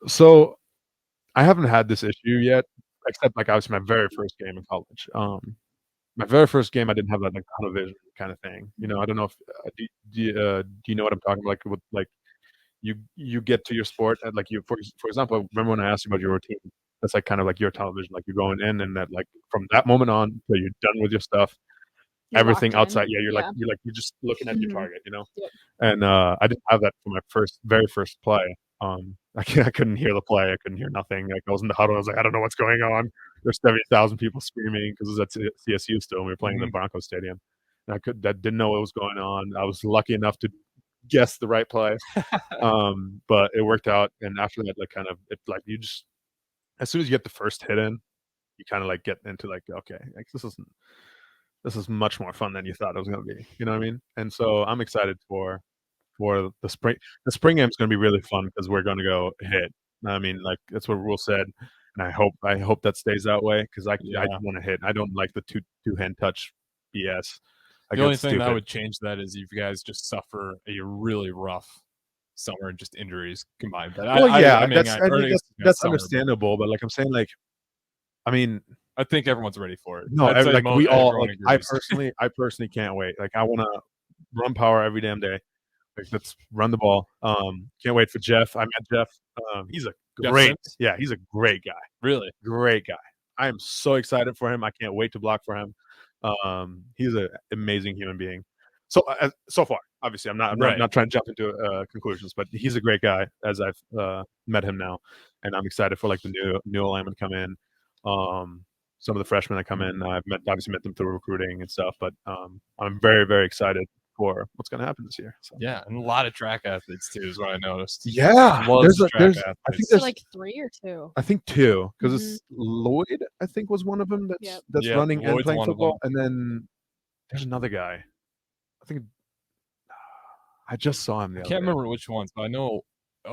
So I haven't had this issue yet, except like obviously my very first game in college. My very first game, I didn't have that like tunnel vision kind of thing. You know, I don't know if do you know what I'm talking about? Like with like you get to your sport and like you for example, remember when I asked you about your routine? That's like kind of like your television, like you're going in and that like from that moment on till you're done with your stuff, You're everything locked in. outside, yeah, Yeah. you're just looking at your Mhm. target, you know? Yep. And, I didn't have that for my very first play. I couldn't hear the play, I couldn't hear nothing, like, I was in the huddle, I was like, "I don't know what's going on." There's 70,000 people screaming because it was at CSU still, and we were playing in the Mhm. Broncos stadium, and I didn't know what was going on. I was lucky enough to guess the right play, but it worked out, and after that, like, kind of it like, you just as soon as you get the first hit in, you kinda, like, get into, like, "Okay, like, this is much more fun than you thought it was gonna be." You know what I mean? And so I'm excited for the spring. The spring game is gonna be really fun because we're gonna go hit. I mean, like that's what Rule said, and I hope that stays that way because I Yeah. want to hit. I don't like the two hand touch BS. Like The only it's thing that stupid. would change that is if you guys just suffer a really rough summer and just injuries combined. But Well, I yeah, mean, I or mean I guess it's not that's summer, but understandable, but like I'm saying, like I mean, I think everyone's ready for it. no, I'd say like we all everyone like agrees. I personally can't wait. Like I want to run power every damn day. Like, let's run the ball. Can't wait for Jeff. I met Jeff. He's a Jeff great, Sims? yeah, he's a great guy. Really? Great guy. I am so excited for him. I can't wait to block for him. He's an amazing human being. So so far, obviously, Right. not trying to jump into conclusions, but he's a great guy as I've met him now, and I'm excited for like the new alignment to come in. Some of the freshmen that come in, I've obviously met them through recruiting and stuff, but I'm very excited for what's going to happen this year. So. Yeah, and a lot of track athletes too is what I noticed. Yeah, Loads of track I think Is it athletes. there's like 3 or 2? I think 2 because Mhm. it's Lloyd, I think, was one of them Yep. that's Yeah, running and Lloyd's playing one of football, them. and then there's another guy. I think I just saw him I the other can't day. remember which ones, but I know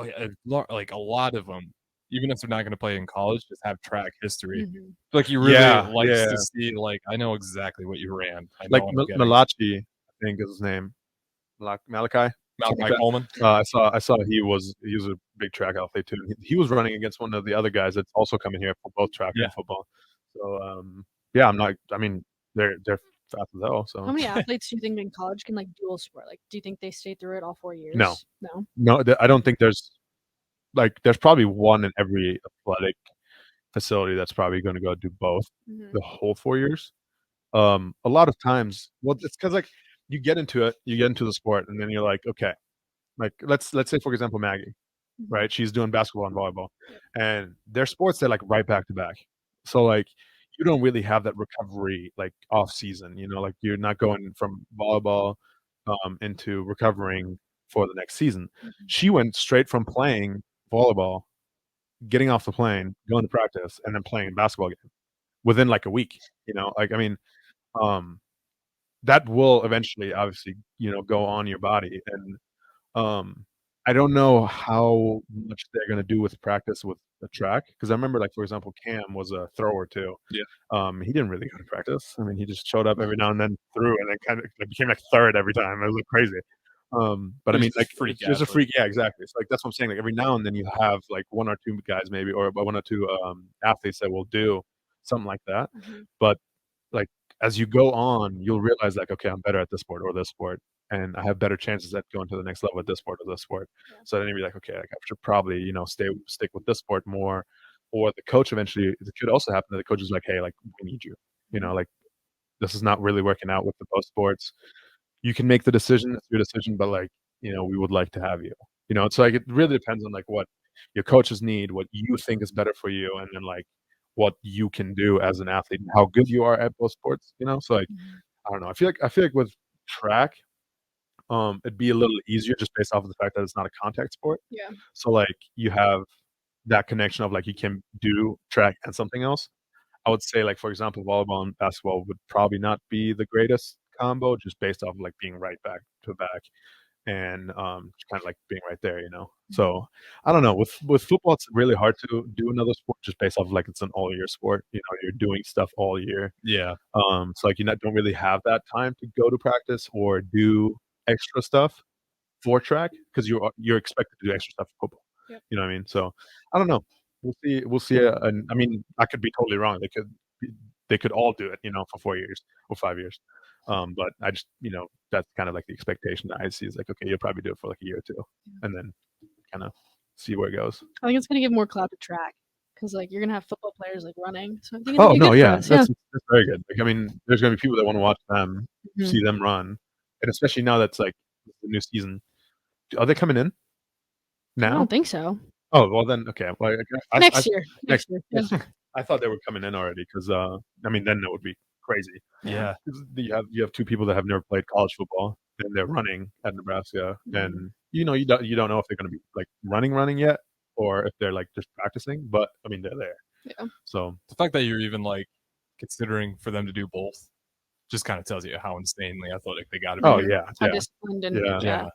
yeah, like a lot of them, even if they're not gonna play in college, just have track history. Mhm. Like he really Yeah, likes yeah. to see like, "I know exactly what you ran. I know Like what I'm getting." Malachi, I think is his name. Malachi, something like Malachi that. Coleman? I saw he was a big track athlete too. He was running against one of the other guys that's also coming here for both track Yeah. and football. So yeah, I'm not. I mean, they're fast as hell. How So many athletes do you think in college can, like, dual sport? Like, do you think they stay through it all 4 no, years? No? no, I don't think there's like there's probably one in every athletic facility that's probably going to go do both Mhm. the whole 4 years. A lot of times, well, it's because like you get into the sport, and then you're like, okay, like let's say for example Maggie, Mhm. right? She's doing basketball and volleyball, Yep. and they're sports that like right back to back. So like you don't really have that recovery like off season. You know, like you're not going from volleyball into recovering for the next season. Mhm. She went straight from playing volleyball, getting off the plane, going to practice, and then playing a basketball game within like a week. You know, like I mean, um, that will eventually, obviously, you know, go on your body, and um, I don't know how much they're gonna do with practice with the track because I remember, like for example, Cam was a thrower too. Yeah. He didn't really go to practice. I mean, he just showed up every now and then, threw, and then kind of like, became like third every time. It was like crazy. But I He's mean, just like freak it's just a athlete. freak. Yeah, exactly. So like that's what I'm saying. Like every now and then you have like one or two guys maybe, or one or two athletes that will do something like that. Mhm. But like as you go on, you'll realize like, okay, I'm better at this sport or this sport, and I have better chances at going to the next level at this sport or this sport. Yeah. So then you'd be like, okay, like I should probably stick with this sport more. Or the coach eventually, it could also happen that the coach is like, hey, like we need you. You know, Mhm. like this is not really working out with the both sports. You can make the decision, it's your decision, but like we would like to have you. It's like it really depends on like what your coaches need, what you think is better for you, and then like what you can do as an athlete and how good you are at both sports. So like Mhm. I don't know. I feel like with track, it'd be a little easier just based off of the fact that it's not a contact sport. Yeah. So like you have that connection of like you can do track and something else. I would say like for example, volleyball and basketball would probably not be the greatest combo just based off of like being right back to back and kind of like being right there. Mhm. So I don't know. With football, it's really hard to do another sport just based off of like it's an all year sport. You're doing stuff all year. Yeah. So like don't really have that time to go to practice or do extra stuff for track because you're expected to do extra stuff for football. Yep. You know what I mean? So I don't know. We'll see. And I mean, I could be totally wrong. They could all do it, for 4 years or 5 years. But I just, that's kind of like the expectation that I see is like, okay, you'll probably do it for like a year or two, and then kind of see where it goes. I think it's gonna give more clout to track because like you're gonna have football players like running, so I think it'll Oh be no, good for yeah, us. Yeah. that's very good. Like, I mean, there's gonna be people that want to watch them, Mhm. see them run, and especially now that's like the new season. Are they coming in I now? don't think so. Oh well, then okay. Well, Next year. next. Next year. Yeah. I thought they were coming in already because I mean, then that would be crazy. Yeah. 'Cause you have two people that have never played college football and they're running at Nebraska, and you don't know if they're going to be like running yet or if they're like just practicing. But I mean, they're there. Yeah. So The fact that you're even like considering for them to do both just kind of tells you how insanely athletic they got to be. oh yeah, How yeah, disciplined and Yeah.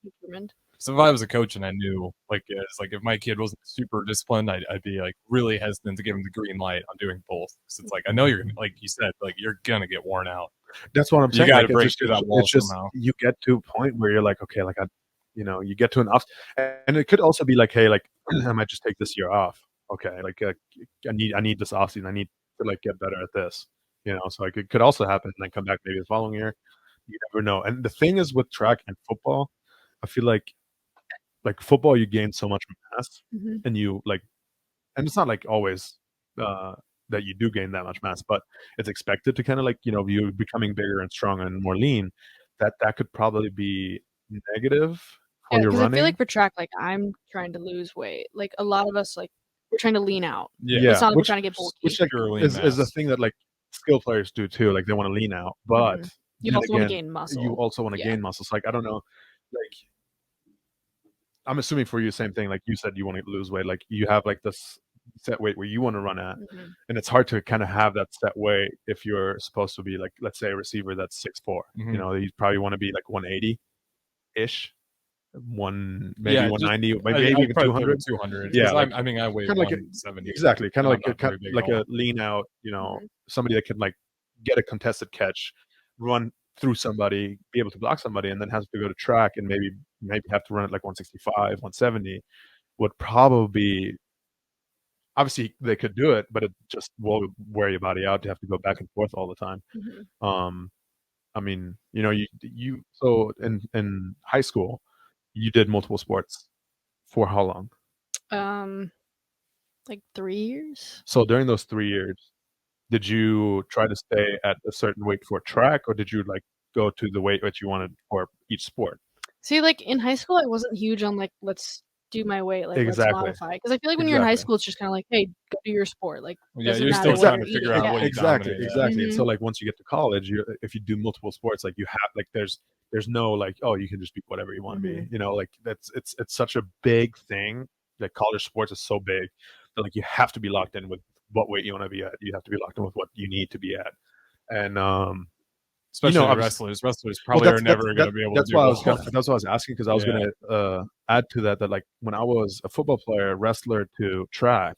determined. So if I was a coach and I knew, like, it's like if my kid wasn't super disciplined, I'd be like really hesitant to give him the green light on doing both. Because it's like I know you're gonna, like you said, like you're gonna get worn out. that's what I'm You saying. got to Like, break through that wall it's just somehow. you get to a point where you're like, okay, like you get to an off, and it could also be like, hey, like I might just take this year off. Okay, like I need this off season. I need to like get better at this. So like it could also happen and then come back maybe the following year. You never know. And the thing is with track and football, I feel like football you gain so much mass Mhm. and you like, and it's not like always that you do gain that much mass, but it's expected to kind of like you becoming bigger and stronger and more lean. That could probably be negative for Yeah, your because I feel running. like for track, like I'm trying to lose weight. Like a lot of us, like we're trying to lean out. Yeah. It's not like we're which trying to get bulky. which like Pure lean is a mass. thing that like skill players do too. Like they want to lean out, but Mhm. You then also want to again, gain muscle. you also want to Yeah. gain muscles. Like I don't know, like I'm assuming for you, same thing. Like you said, you want to lose weight. Like you have like this set weight where you want to run at, Mhm. and it's hard to kind of have that set weight if you're supposed to be like, let's say, a receiver that's 6'4". Mhm. You probably want to be like 180 ish, maybe Yeah, just 190, maybe I'd even probably put 200. it 200. Yeah, Because like I mean, I weigh kind of like 170. exactly, kind of I'm like not very big at like all. a lean out. Mhm. Somebody that can like get a contested catch, run through somebody, be able to block somebody, and then has to go to track and maybe have to run at like 165, 170 would probably be obviously they could do it, but it just will wear your body out to have to go back and forth all the time. Mhm. I mean, you so in high school, you did multiple sports for how long? Like 3 years. So during those 3 years, did you try to stay at a certain weight for track, or did you like go to the weight that you wanted for each sport? See, like in high school, I wasn't huge on like let's do my weight, like let's Exactly. modify. Because I feel like when you're in high Exactly. school, it's just kind of like, hey, go do your sport. Like Yeah, doesn't you're matter still what trying you're to eating. figure out Yeah. what you Exactly, dominate at. exactly. And so Mhm. like once you get to college, if you do multiple sports, like you have like there's no like, oh, you can just be whatever you want to be. Mhm. Like it's such a big thing. Like college sports is so big that like you have to be locked in with what weight you want to be at. You have to be locked in with what you need to be at. And Especially obviously, wrestlers. Wrestlers well, probably are never going to be able to that's do why both. that's what I was asking because I was Yeah. gonna add to that like when I was a football player, wrestler to track,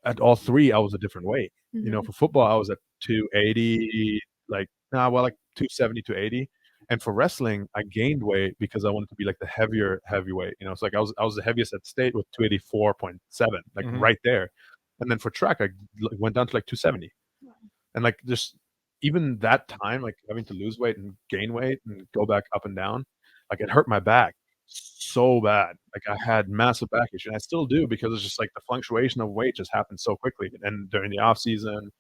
at all three I was a different weight. Mhm. For football I was at 280, like like 270 to 80. And for wrestling, I gained weight because I wanted to be like the heavyweight. It's like I was the heaviest at state with 284.7, like Mhm. right there. And then for track, I went down to like 270. And like just even that time, like having to lose weight and gain weight and go back up and down, like it hurt my back so bad. Like I had massive back issue, and I still do because it's just like the fluctuation of weight just happens so quickly. And during the off season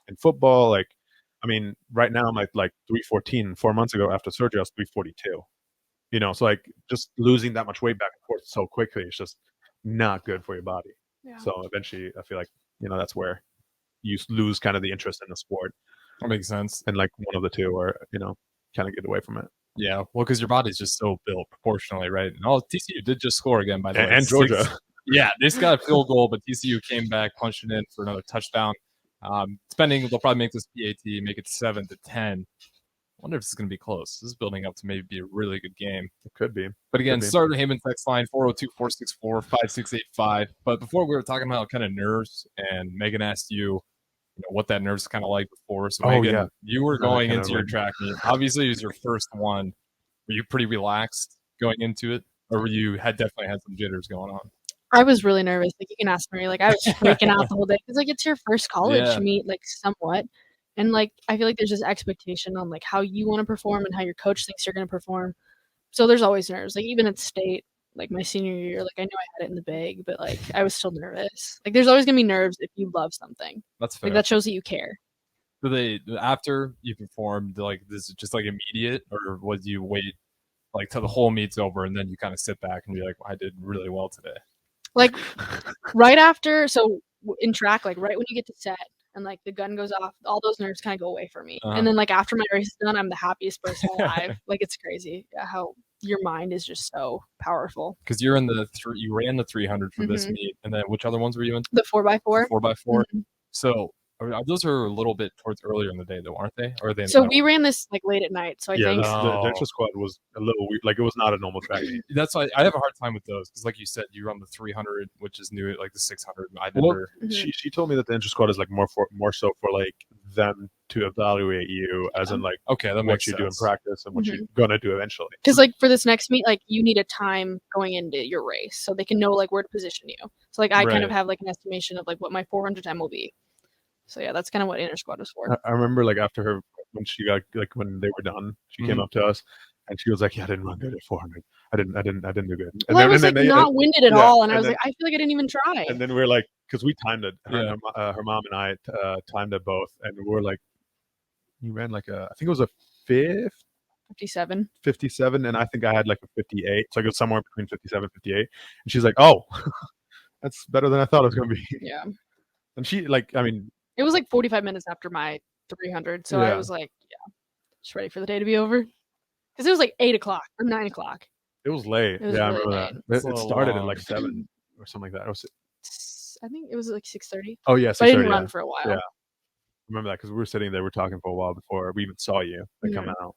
in football, like I mean, right now I'm like 314. 4 months ago after surgery, I was 342. So like just losing that much weight back and forth so quickly is just not good for your body. Yeah. So eventually, I feel like that's where you lose kind of the interest in the sport, That makes sense. and like one of the two, or kind of get away from it. Yeah, well, because your body's just so built proportionally, right? And TCU did just score again, by the way. And Georgia. Yeah, they just got a field goal, but TCU came back, punched it in for another touchdown. They'll probably make this PAT, make it 7-10. I wonder if this is going to be close. This is building up to maybe be a really good game. It could be. But again, Could be. start the Heyman text line 402-464-5685. But before we were talking about kind of nerves, and Megan asked you what that nerve's kind of like before. So Megan, yeah. you were No, going kind into of your like- track meet. Obviously, it was your first one. Were you pretty relaxed going into it, or definitely had some jitters going on? I was really nervous. Like, you can ask Mary. Like, I was freaking out the whole day because, like, it's your first college meet, like, somewhat. And, like, I feel like there's this expectation on, like, how you want to perform and how your coach thinks you're going to perform. So there's always nerves. Like, even at state, like, my senior year, like, I know I had it in the bag, but, like, I was still nervous. Like, there's always going to be nerves if you love something. That's fair. Like, that shows that you care. Do they, after you performed, like, this is just, like, immediate, or would you wait, like, till the whole meet's over and then you kind of sit back and be like, I did really well today? Like, right after, so in track, like, right when you get to set and, like, the gun goes off, all those nerves kind of go away from me. And then, like, after my race is done, I'm the happiest person alive. Like, it's crazy how your mind is just so powerful. Because you're in you ran the 300 for this meet, and then which other ones were you in? The 4x4. 4x4. So those are a little bit towards earlier in the day, though, aren't they? Or are they? So we ran this like late at night. So I think the intra-squad was a little weird. Like, it was not a normal track meet. That's why I have a hard time with those, because, like you said, you run the 300, which is new, like the 600. I never. Well, she told me that the intra-squad is like more so for like them to evaluate you, as in like that what you do in practice and what you're gonna do eventually. Because like for this next meet, like you need a time going into your race so they can know like where to position you. So like I kind of have like an estimation of like what my 400 time will be. So yeah, that's kind of what inter squad was for. I remember like after her, when she got, like, when they were done, she came up to us and she was like, "Yeah, I didn't run good at 400. I didn't do good." And well, I was like not winded at all, and I was like, I feel like I didn't even try. And then we were like, because we timed it, her mom and I timed it both, and we were like, "You ran like I think it was a 57, and I think I had like a 58, so I go somewhere between 57 and 58." And she's like, "Oh, that's better than I thought it was gonna be." Yeah. And she, like, I mean, it was like 45 minutes after my 300, so I was like, just ready for the day to be over. Because it was like 8 o'clock or 9 o'clock. It was late. It was I really remember that. It started at like 7 or something like that. I think it was like 6:30. Oh, yeah, 6:30. But I didn't run for a while. Yeah. I remember that because we were sitting there, we were talking for a while before we even saw you come out.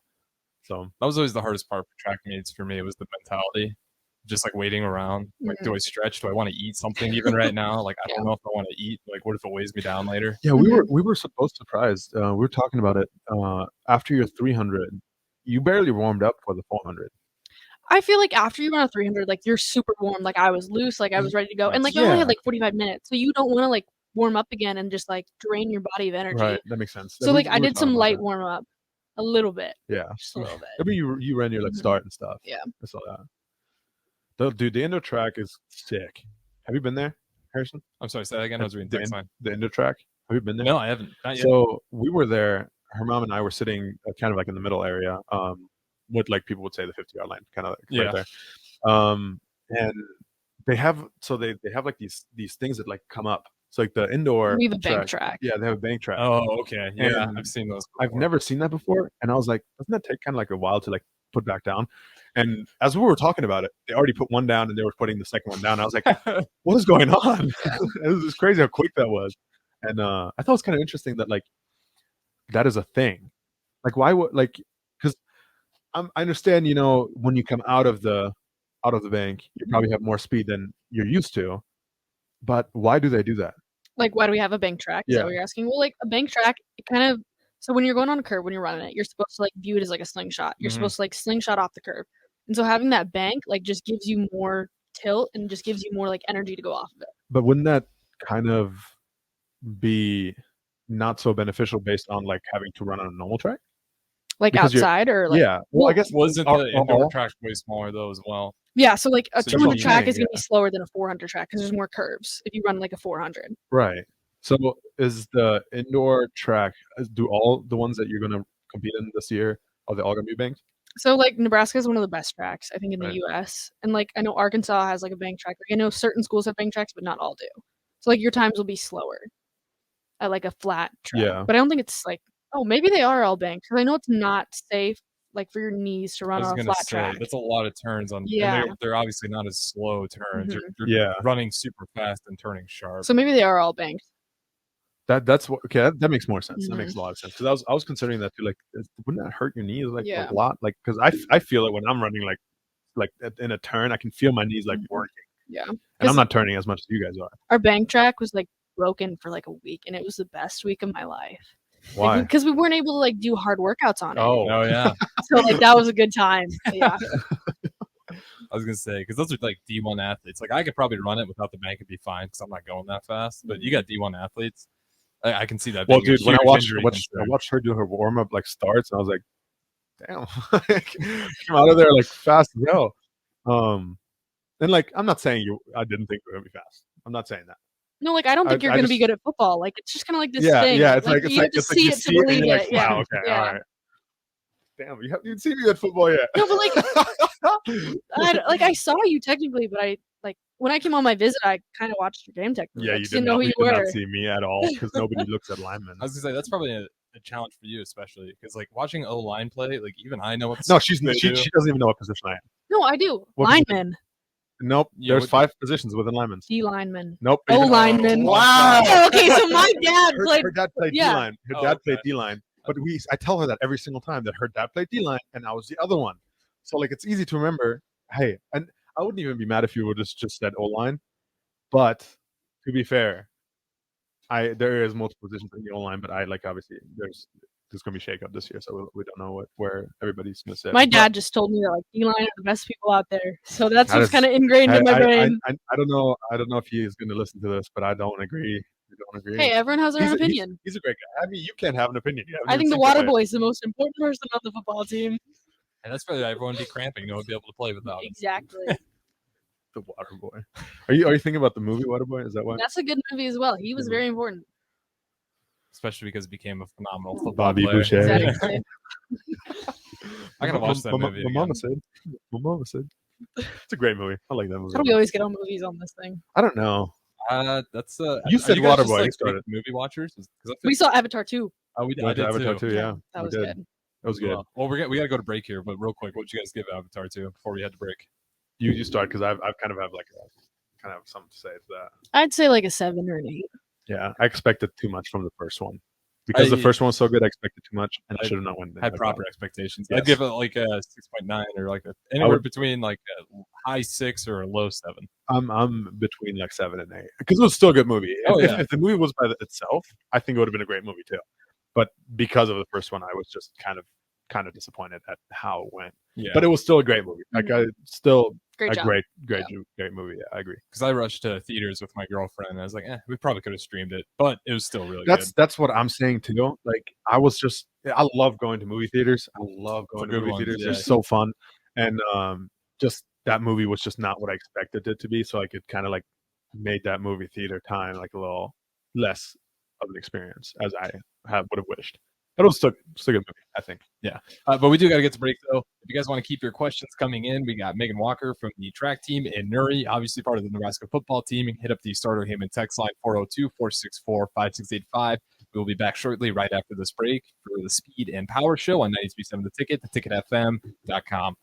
So that was always the hardest part for track meets for me. It was the mentality. Just like waiting around. Like, do I stretch? Do I want to eat something even right now? Like, I don't know if I want to eat. Like, what if it weighs me down later? Yeah, we were both surprised. We were talking about it after your 300. You barely warmed up for the 400. I feel like after you run a 300, like you're super warm. Like I was loose. Like I was ready to go. And like I only had like 45 minutes, so you don't want to like warm up again and just like drain your body of energy. Right, that makes sense. So like I did some light warm up, a little bit. Yeah, just a little bit. I mean, you ran your like start and stuff. Yeah, I saw that. Dude, the indoor track is sick. Have you been there, Harrison? I'm sorry, say that again. I was reading the indoor track. Have you been there? No, I haven't. Not yet. So we were there. Her mom and I were sitting kind of like in the middle area, what like people would say the 50-yard line, kind of like right there. And they have like these things that like come up. So like the indoor. We have a bank track. Yeah, they have a bank track. Oh, okay. Yeah, and I've seen those before. I've never seen that before, and I was like, doesn't that take kind of like a while to like put back down? And as we were talking about it, they already put one down and they were putting the second one down. I was like, what is going on? It was just crazy how quick that was. And I thought it was kind of interesting that like that is a thing. Like, why would, like, because I understand, you know, when you come out of the bank, you probably have more speed than you're used to. But why do they do that? Like, why do we have a bank track? Is that what you're asking? Well, like a bank track, it kind of, so when you're going on a curve, when you're running it, you're supposed to like view it as like a slingshot. You're supposed to like slingshot off the curve. And so having that bank like just gives you more tilt and just gives you more like energy to go off of it. But wouldn't that kind of be not so beneficial based on like having to run on a normal track? Like because outside or like well I guess wasn't the indoor track way smaller though as well? Yeah, so like a 200 track is gonna be slower than a 400 track because there's more curves if you run like a 400. Right. So is the indoor track, do all the ones that you're gonna compete in this year, are they all gonna be banked? So like Nebraska is one of the best tracks, I think, in the US. And like I know Arkansas has like a bank track. Like, I know certain schools have bank tracks, but not all do. So like your times will be slower at like a flat track. Yeah. But I don't think it's like, oh, maybe they are all banked because I know it's not safe like for your knees to run on a flat track. That's a lot of turns on. Yeah. And they're obviously not as slow turns. You're running super fast and turning sharp. So maybe they are all banked. That's what. Okay, that makes more sense. That makes a lot of sense because I was considering that too. Like, wouldn't that hurt your knees like a lot? Like, because I feel it when I'm running like in a turn, I can feel my knees like working. Yeah, and I'm not turning as much as you guys are. Our bank track was like broken for like a week, and it was the best week of my life. Why? Because we weren't able to like do hard workouts on it. Oh yeah. So like that was a good time. Yeah. I was gonna say because those are like D1 athletes. Like I could probably run it without the bank and be fine because I'm not going that fast. But you got D1 athletes. I can see that. Well, being dude, a when I huge watched injury I concern. watched her do her warm up like starts, and I was like, damn, came out of there like fast as hell. And like I'm not saying I didn't think we were gonna be fast. I'm not saying that. No, like I don't think you're I gonna be just good at football. Like it's just kind of like this yeah, thing. yeah. It's Like like you have to see you it to see it and believe you're like, it. Yeah, wow, okay, yeah. all right. Damn, you haven't even seen me at football yet. No, but like I saw you technically, but I like when I came on my visit, I kind of watched your game technically. Yeah, I you just did didn't know not. who You you did not were. see me at all because nobody looks at linemen. I was gonna say that's probably a challenge for you, especially because like watching O line play, like even I know what. No, she doesn't even know what position I am. No, I do. What Lineman, Nope. Yeah, There's 5 positions within linemen. D lineman. Nope. O lineman. Wow. Oh, okay, so my dad Her played. dad played yeah. D-line. Her Oh, dad okay. played D-line. But I tell her that every single time that her dad played D-line and I was the other one. So like it's easy to remember. Hey, and I wouldn't even be mad if you would just said O-line. But to be fair, there is multiple positions in the O-line, but I like obviously there's going to be shakeup this year, so we don't know where everybody's going to sit. My dad just told me that like D line are the best people out there, so that's what's kind of ingrained in my I brain. don't know. I don't know if he is going to listen to this, but I don't agree. I don't agree. Hey, everyone has their own opinion. He's a great guy. I mean, you can't have an opinion. I think the water boy is the most important person on the football team. And that's probably everyone be cramping. No one would be able to play without him. Exactly. The water boy. Are you thinking about the movie Water Boy? Is that why? That's a good movie as well. He was very important. Especially because he became a phenomenal football Bobby player. Boucher. Exactly. I gotta watch that movie. My mama said. It's a great movie. I like that movie. How do we always get on movies on this thing? I don't know. That's You said you guys Waterboy, just, like, you started. big movie watchers. We saw Avatar 2. Oh, we did. We I did Avatar too. 2, yeah. That we was did. good. That was good. Well, we got to go to break here, but real quick, what did you guys give Avatar 2 before we had to break? You start because I've kind of have like kind of something to say to that. I'd say like a 7 or an 8. Yeah, I expected too much from the first one. Because the first one was so good, I expected too much, and I should have not went. Had proper expectations. Yes. I'd give it like a 6.9 or like anywhere between like a high 6 or a low 7. I'm between like 7 and 8 because it was still a good movie. Yeah. If the movie was by itself, I think it would have been a great movie too. But because of the first one, I was just kind of disappointed at how it went. Yeah. But it was still a great movie. Like still Great a job. great movie. Yeah, I agree. Because I rushed to theaters with my girlfriend, and I was like, we probably could have streamed it, but it was still really good. That's what I'm saying too. Like I love going to movie theaters. I love going to movie theaters. Yeah. They're so fun, and just that movie was just not what I expected it to be. So like it kind of like made that movie theater time like a little less of an experience as I would have wished. But it was still a good movie, I think. Yeah. But we do got to get to break, though. If you guys want to keep your questions coming in, we got Megan Walker from the track team in Nuri, obviously part of the Nebraska football team. You can hit up the Starter Heyman text line 402-464-5685. We'll be back shortly right after this break for the Speed and Power Show on 93.7 The Ticket, theticketfm.com.